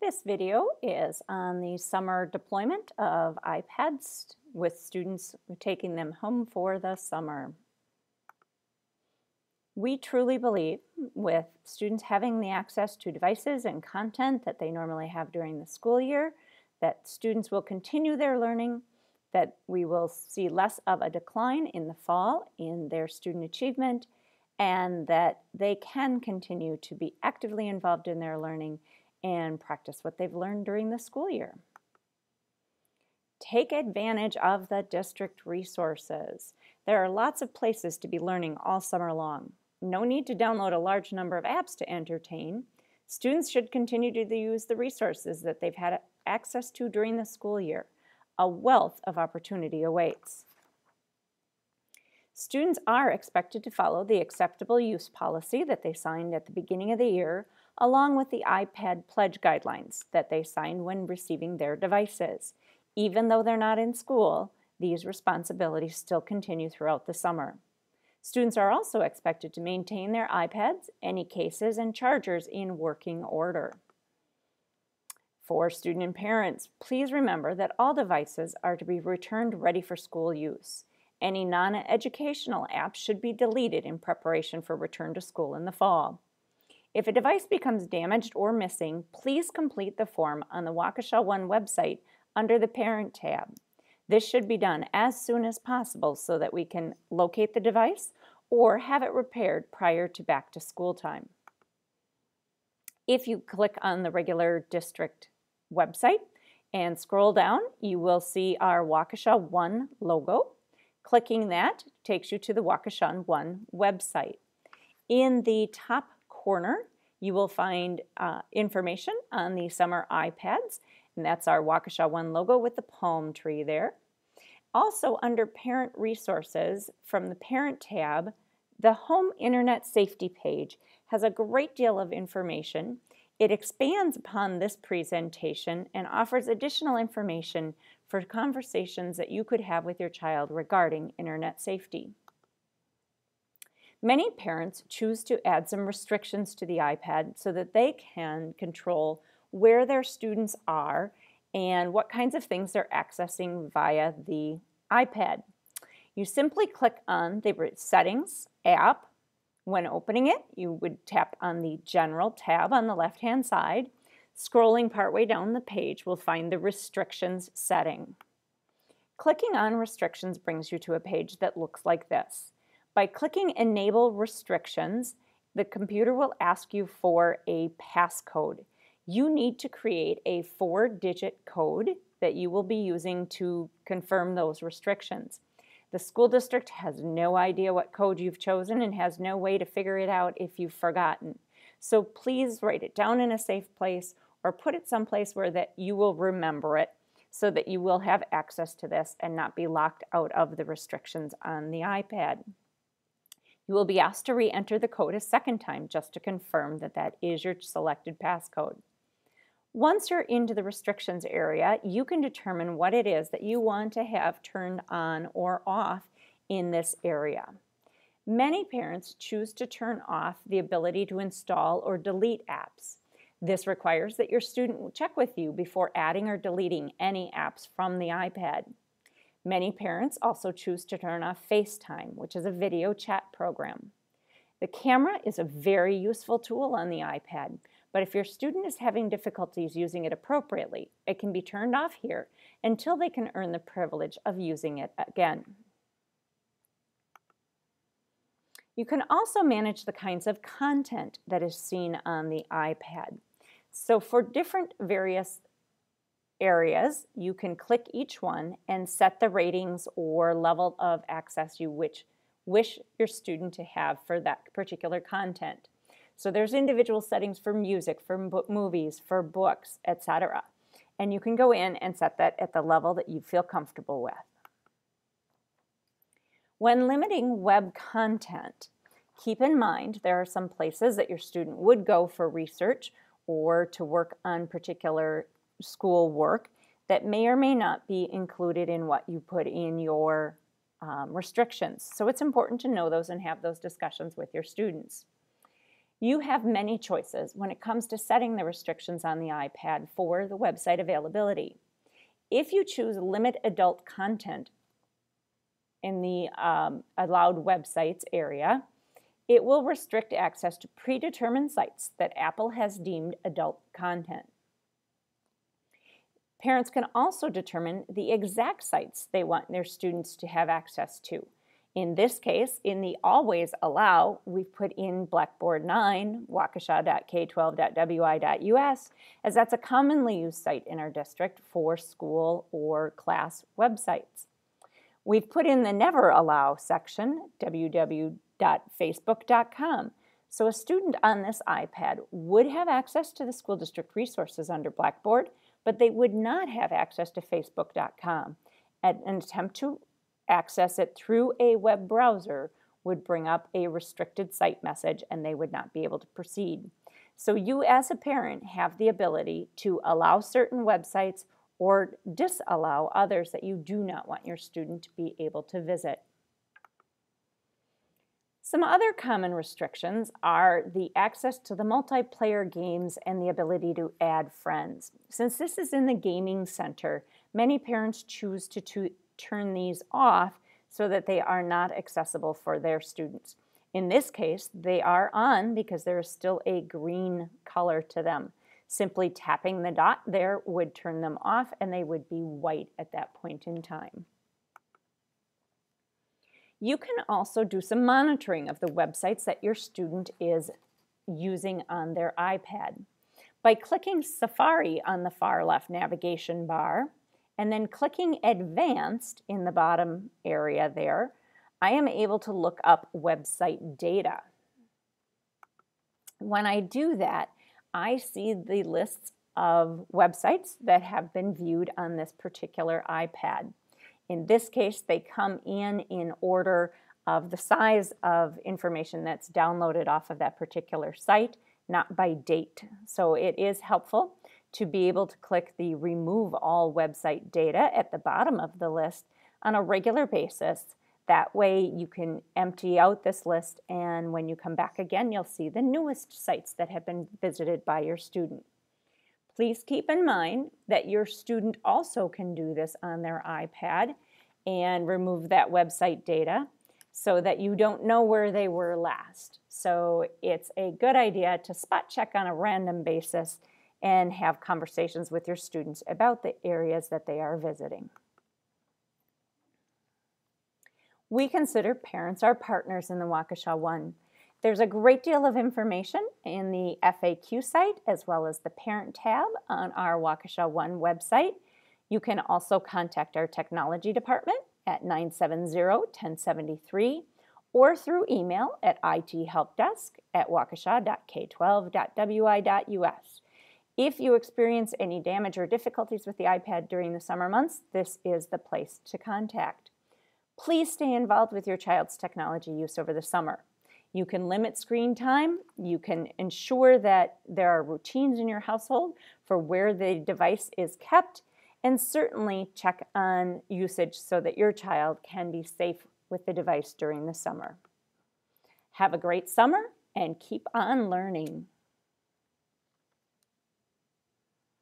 This video is on the summer deployment of iPads with students taking them home for the summer. We truly believe, with students having the access to devices and content that they normally have during the school year, that students will continue their learning, that we will see less of a decline in the fall in their student achievement, and that they can continue to be actively involved in their learning and practice what they've learned during the school year. Take advantage of the district resources. There are lots of places to be learning all summer long. No need to download a large number of apps to entertain. Students should continue to use the resources that they've had access to during the school year. A wealth of opportunity awaits. Students are expected to follow the acceptable use policy that they signed at the beginning of the year, along with the iPad pledge guidelines that they signed when receiving their devices. Even though they're not in school, these responsibilities still continue throughout the summer. Students are also expected to maintain their iPads, any cases, and chargers in working order. For student and parents, please remember that all devices are to be returned ready for school use. Any non-educational apps should be deleted in preparation for return to school in the fall. If a device becomes damaged or missing, please complete the form on the Waukesha One website under the Parent tab. This should be done as soon as possible so that we can locate the device or have it repaired prior to back to school time. If you click on the regular district website and scroll down, you will see our Waukesha One logo. Clicking that takes you to the Waukesha One website. In the top corner, you will find information on the summer iPads, and that's our Waukesha One logo with the palm tree there. Also, under Parent Resources, from the Parent tab, the Home Internet Safety page has a great deal of information. It expands upon this presentation and offers additional information for conversations that you could have with your child regarding internet safety. Many parents choose to add some restrictions to the iPad so that they can control where their students are and what kinds of things they're accessing via the iPad. You simply click on the Settings app. When opening it, you would tap on the General tab on the left-hand side. Scrolling partway down the page, we'll find the Restrictions setting. Clicking on Restrictions brings you to a page that looks like this. By clicking Enable Restrictions, the computer will ask you for a passcode. You need to create a 4-digit code that you will be using to confirm those restrictions. The school district has no idea what code you've chosen and has no way to figure it out if you've forgotten. So please write it down in a safe place or put it someplace where that you will remember it so that you will have access to this and not be locked out of the restrictions on the iPad. You will be asked to re-enter the code a second time just to confirm that that is your selected passcode. Once you're into the restrictions area, you can determine what it is that you want to have turned on or off in this area. Many parents choose to turn off the ability to install or delete apps. This requires that your student will check with you before adding or deleting any apps from the iPad. Many parents also choose to turn off FaceTime, which is a video chat program. The camera is a very useful tool on the iPad, but if your student is having difficulties using it appropriately, it can be turned off here until they can earn the privilege of using it again. You can also manage the kinds of content that is seen on the iPad. So for different various areas, you can click each one and set the ratings or level of access you wish your student to have for that particular content. So there's individual settings for music, for movies, for books, etc. And you can go in and set that at the level that you feel comfortable with. When limiting web content, keep in mind there are some places that your student would go for research or to work on particular school work that may or may not be included in what you put in your restrictions. So it's important to know those and have those discussions with your students. You have many choices when it comes to setting the restrictions on the iPad for the website availability. If you choose Limit Adult Content in the Allowed Websites area, it will restrict access to predetermined sites that Apple has deemed adult content. Parents can also determine the exact sites they want their students to have access to. In this case, in the Always Allow, we've put in Blackboard 9, waukesha.k12.wi.us, as that's a commonly used site in our district for school or class websites. We've put in the Never Allow section, www.facebook.com. So a student on this iPad would have access to the school district resources under Blackboard, but they would not have access to facebook.com. An attempt to access it through a web browser would bring up a restricted site message and they would not be able to proceed. So you as a parent have the ability to allow certain websites or disallow others that you do not want your student to be able to visit. Some other common restrictions are the access to the multiplayer games and the ability to add friends. Since this is in the gaming center, many parents choose to turn these off so that they are not accessible for their students. In this case, they are on because there is still a green color to them. Simply tapping the dot there would turn them off and they would be white at that point in time. You can also do some monitoring of the websites that your student is using on their iPad. By clicking Safari on the far left navigation bar and then clicking Advanced in the bottom area there, I am able to look up website data. When I do that, I see the lists of websites that have been viewed on this particular iPad. In this case, they come in order of the size of information that's downloaded off of that particular site, not by date. So it is helpful to be able to click the Remove All Website Data at the bottom of the list on a regular basis. That way you can empty out this list, and when you come back again, you'll see the newest sites that have been visited by your student. Please keep in mind that your student also can do this on their iPad and remove that website data so that you don't know where they were last. So it's a good idea to spot check on a random basis and have conversations with your students about the areas that they are visiting. We consider parents our partners in the Waukesha One. There's a great deal of information in the FAQ site as well as the Parent tab on our Waukesha One website. You can also contact our technology department at 970-1073 or through email at ithelpdesk@waukesha.k12.wi.us. If you experience any damage or difficulties with the iPad during the summer months, this is the place to contact. Please stay involved with your child's technology use over the summer. You can limit screen time, you can ensure that there are routines in your household for where the device is kept, and certainly check on usage so that your child can be safe with the device during the summer. Have a great summer and keep on learning.